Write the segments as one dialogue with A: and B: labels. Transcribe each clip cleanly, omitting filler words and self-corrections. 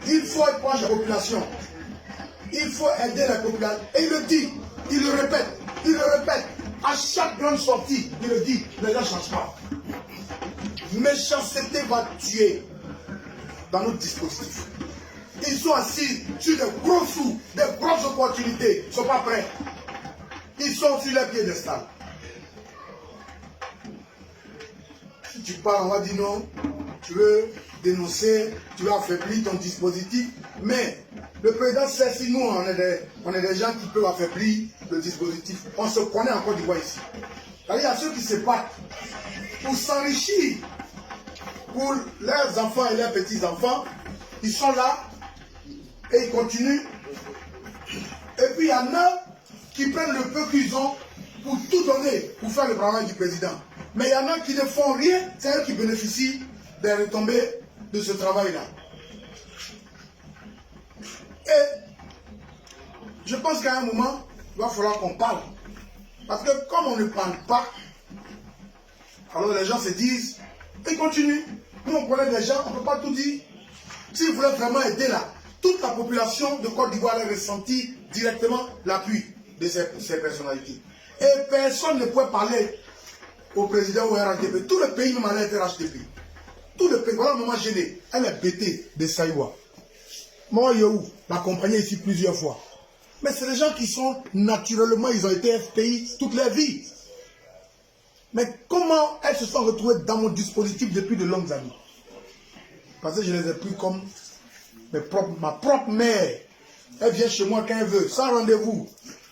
A: Il faut être proche des populations. Il faut aider la population. Et il le dit, il le répète. À chaque grande sortie, il le dit, les gens ne changent pas. Méchanceté va tuer dans notre dispositif. Ils sont assis sur des gros sous, des grosses opportunités. Ils ne sont pas prêts. Ils sont sur les piédestals. Si tu parles, on va dire non. Tu veux dénoncer, tu veux affaiblir ton dispositif. Mais le président sait si nous, on est des gens qui peuvent affaiblir le dispositif. On se connaît en Côte d'Ivoire ici. Il y a ceux qui se battent pour s'enrichir, pour leurs enfants et leurs petits-enfants. Ils sont là et ils continuent. Et puis il y en a qui prennent le peu qu'ils ont pour tout donner, pour faire le travail du président. Mais il y en a qui ne font rien, c'est eux qui bénéficient des retombées de ce travail-là. Et je pense qu'à un moment, il va falloir qu'on parle. Parce que comme on ne parle pas, alors les gens se disent, ils continuent. Nous on connaît des gens, on ne peut pas tout dire. Si vous voulez vraiment aider là, toute la population de Côte d'Ivoire a ressenti directement l'appui de ces personnalités. Et personne ne pouvait parler au président ou à RHDP. Tout le pays même allait être RHDP. Tout le pays. Voilà maman gênée. Elle est bêtée de Saïwa. Moi, Yahoo, l'accompagné ici plusieurs fois. Mais c'est des gens qui sont naturellement, ils ont été FPI toute leur vie. Mais comment elles se sont retrouvées dans mon dispositif depuis de longues années? Parce que je les ai pris comme ma propre mère. Elle vient chez moi quand elle veut, sans rendez-vous.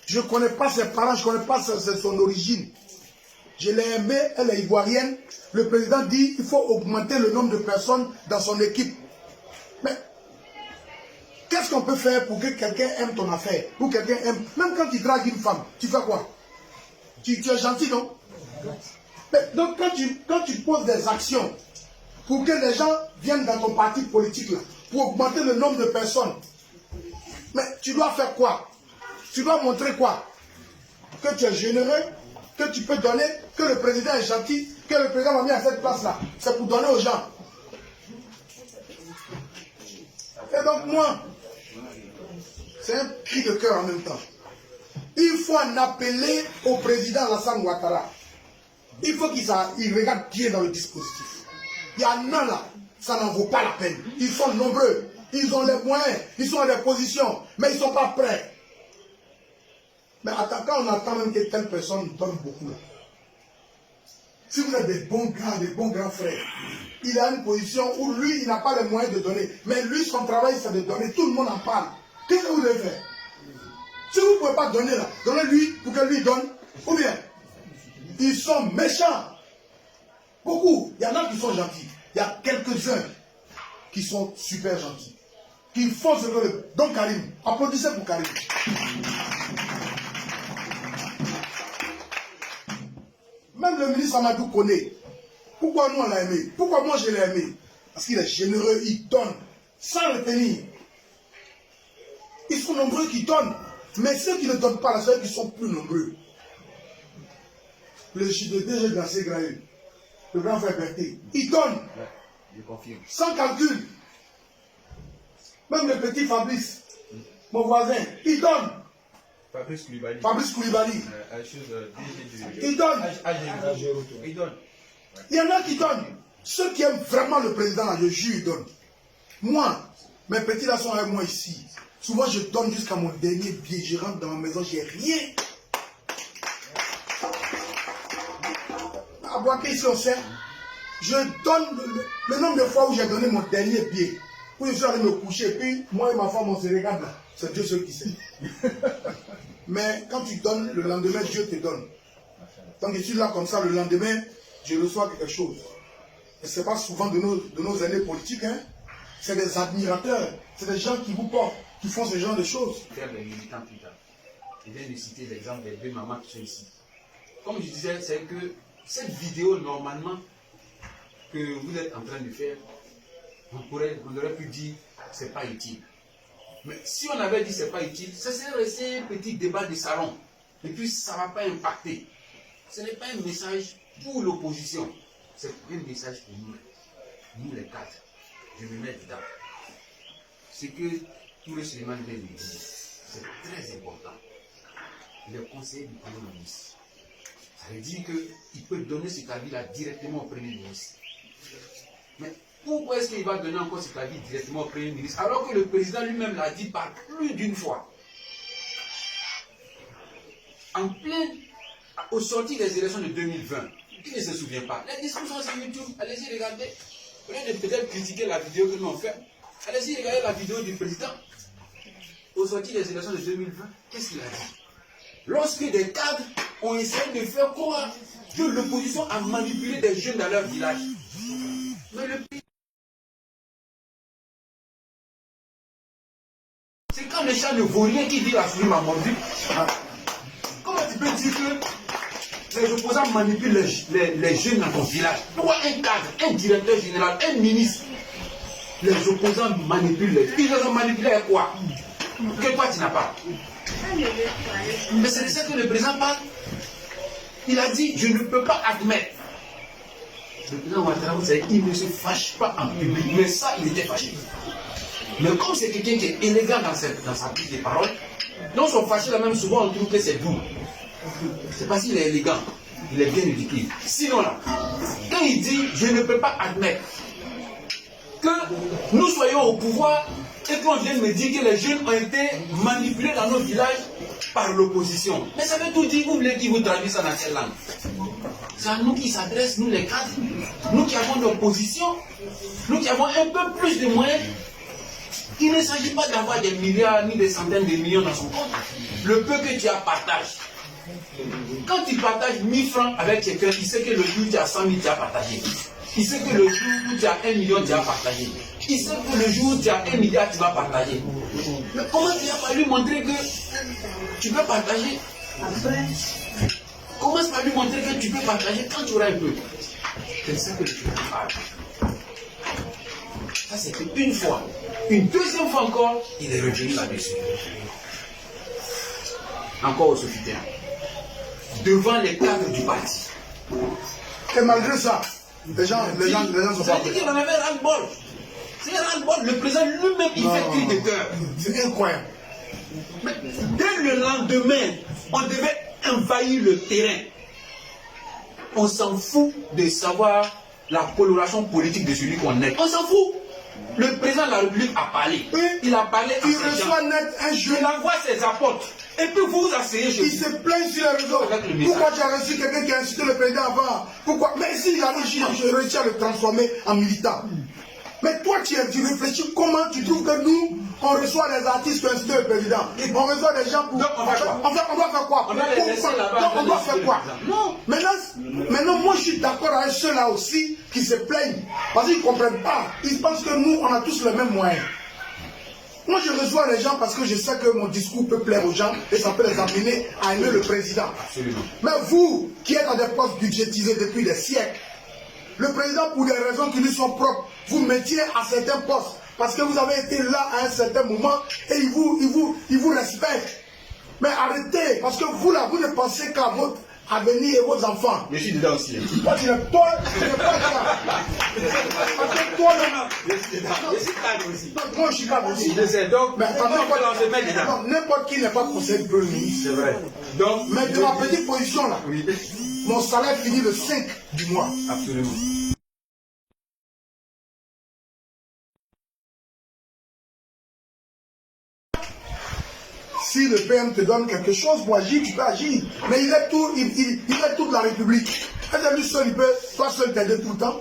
A: Je ne connais pas ses parents, je ne connais pas son origine. Je l'ai aimée, elle est ivoirienne. Le président dit qu'il faut augmenter le nombre de personnes dans son équipe. Mais qu'est-ce qu'on peut faire pour que quelqu'un aime ton affaire? Ou quelqu'un aime, même quand tu dragues une femme, tu fais quoi? Tu es gentil, non? Mais donc quand tu poses des actions pour que les gens viennent dans ton parti politique là, pour augmenter le nombre de personnes, mais tu dois faire quoi? Tu dois montrer quoi? Que tu es généreux, que tu peux donner, que le président est gentil, que le président m'a mis à cette place là. C'est pour donner aux gens. Et donc moi, c'est un cri de cœur en même temps. Il faut en appeler au président Alassane Ouattara. Il faut qu'il regarde bien dans le dispositif. Il y en a là, ça n'en vaut pas la peine. Ils sont nombreux, ils ont les moyens, ils sont à des positions, mais ils ne sont pas prêts. Mais quand on attend même que telle personne donne beaucoup là. Si vous êtes des bons gars, des bons grands frères, il a une position où lui, il n'a pas les moyens de donner. Mais lui, son travail, c'est de donner. Tout le monde en parle. Qu'est-ce que vous devez faire? Si vous ne pouvez pas donner là, donnez-lui pour que lui donne. Ou bien, ils sont méchants. Beaucoup. Il y en a qui sont gentils. Il y a quelques-uns qui sont super gentils. Qui font ce que le... Donc Karim, applaudissez pour Karim. Même le ministre Amadou connaît. Pourquoi nous on l'a aimé? Pourquoi moi je l'ai aimé? Parce qu'il est généreux, il donne sans retenir. Ils sont nombreux qui donnent. Mais ceux qui ne donnent pas, c'est ceux qui sont plus nombreux. Le DG de la Ségraïe, le grand frère Berthe, il donne. Sans calcul. Même le petit Fabrice, mon voisin, il donne.
B: Fabrice Koulibaly.
A: Il donne.
B: Il donne.
A: Il y en a qui donnent. Ceux qui aiment vraiment le président, là, je jure, ils donnent. Moi, mes petits là sont avec moi ici. Souvent, je donne jusqu'à mon dernier billet. Je rentre dans ma maison, j'ai rien. À Boaké, ici, on sait. Je donne le nombre de fois où j'ai donné mon dernier billet. Où je suis allé me coucher. Puis, moi et ma femme, on se regarde là. C'est Dieu seul qui sait. Mais quand tu donnes, le lendemain, Dieu te donne. Donc, je suis là comme ça, le lendemain, je reçois quelque chose. Et ce n'est pas souvent de nos aînés politiques, hein. C'est des admirateurs. C'est des gens qui vous portent, qui font ce genre de choses.
B: Faire les militants plus tard. Je viens de citer l'exemple des deux mamans qui sont ici. Comme je disais, c'est que cette vidéo, normalement, que vous êtes en train de faire, on aurait pu dire c'est pas utile. Mais si on avait dit c'est pas utile, ça serait resté un petit débat de salon. Et puis ça ne va pas impacter. Ce n'est pas un message pour l'opposition. C'est un message pour nous les quatre. Je me mets dedans. ce que Touré Suleiman vient de dire, c'est très important. Il est conseiller du Premier ministre. Ça veut dire qu'il peut donner cet avis-là directement au Premier ministre. Mais pourquoi est-ce qu'il va donner encore cet avis directement au Premier ministre alors que le président lui-même l'a dit par plus d'une fois? En plein, au sorti des élections de 2020, qui ne se souvient pas? Les discussions sur YouTube, allez-y regarder. Au lieu de peut-être critiquer la vidéo que nous avons faite, allez-y regarder la vidéo du président. Au sorti des élections de 2020, qu'est-ce qu'il a dit? Lorsque des cadres ont essayé de faire croire que l'opposition a manipulé des jeunes dans leur village. Mais le pays... C'est quand les chats ne vaut rien qui dit à Souli Mamordu. Comment tu peux dire que les opposants manipulent les jeunes dans ton village? Pourquoi un cadre, un directeur général, un ministre, les opposants manipulent les... Ils les ont manipulés avec quoi? Que toi tu n'as pas. Mais c'est de ça que le président parle. Il a dit, je ne peux pas admettre. Le président Ouattara, il ne se fâche pas en public. Mais ça, il était fâché. Mais comme c'est quelqu'un qui est élégant dans sa prise de parole, non, son fâché là même souvent on trouve que c'est doux. C'est parce qu'il est élégant, il est bien éduqué. Sinon là, quand il dit je ne peux pas admettre que nous soyons au pouvoir et qu'on vienne me dire que les jeunes ont été manipulés dans nos villages par l'opposition. Mais ça veut tout dire, vous voulez qu'il vous traduise ça dans quelle langue? C'est à nous qui s'adresse, nous les cadres, nous qui avons nos positions, nous qui avons un peu plus de moyens. Il ne s'agit pas d'avoir des milliards ni des centaines de millions dans son compte. Le peu que tu as, partage. Quand tu partages 1000 francs avec quelqu'un, il sait que le jour où tu as 100 000, tu as partagé. Il sait que le jour où tu as 1 million, tu as partagé. Il sait que le jour où tu as 1 milliard, tu vas partager. Mais comment tu n'as pas lui montrer que tu peux partager? Commence par lui montrer que tu peux partager quand tu auras un peu. C'est ça que je parle. Ça, c'était une fois. Une deuxième fois encore, il est revenu là-dessus. Encore au Sofitéen. Devant les cadres du parti.
A: Et malgré ça, les gens sont pas prêts.
B: Il en avait ras-le-bol. C'est ras-le-bol. Le président lui-même, il fait cri de cœur.
A: C'est incroyable.
B: Mais dès le lendemain, on devait envahir le terrain. On s'en fout de savoir la coloration politique de celui qu'on est. On s'en fout. Le président de la République a parlé.
A: Oui.
B: Il a parlé.
A: Il reçoit net un jeune.
B: Il envoie ses apôtres. Et puis vous vous asseyez chez vous.
A: Il se plaint sur les réseaux. Pourquoi tu as reçu quelqu'un qui a insulté le président avant? Pourquoi? Mais s'il a réussi, je réussis à le transformer en militant. Mais toi, tu réfléchis comment tu trouves que nous, on reçoit des artistes qui insultent le président. On reçoit des gens pour...
B: Donc on va faire quoi?
A: On doit faire quoi?
B: On doit les laisser là-bas.
A: Donc on doit faire quoi? Non. Maintenant, moi je suis d'accord avec ceux-là aussi qui se plaignent. Parce qu'ils ne comprennent pas. Ils pensent que nous, on a tous les mêmes moyens. Moi, je reçois les gens parce que je sais que mon discours peut plaire aux gens et ça peut les amener à aimer le président.
B: Absolument.
A: Mais vous, qui êtes à des postes budgétisés depuis des siècles, le président, pour des raisons qui lui sont propres, vous mettiez à certains postes parce que vous avez été là à un certain moment et il vous respecte. Mais arrêtez, parce que vous là, vous ne pensez qu'à votre avenir et vos enfants.
B: Je suis dedans aussi.
A: Toi, tu n'es pas ça. Parce que toi,
B: Je suis dedans. Je suis cadre aussi.
A: moi, je suis cadre aussi.
B: Je sais, donc,
A: Mais
B: n'importe
A: qui n'est pas conseiller de Premier ministre.
B: C'est vrai. Donc,
A: Mais de ma petite position là,
B: oui,
A: mon salaire finit le 5 du mois.
B: absolument.
A: Si le PM te donne quelque chose pour agir, tu peux agir. Mais il est toute la République. Est-ce que lui seul, toi seul t'aider tout le temps?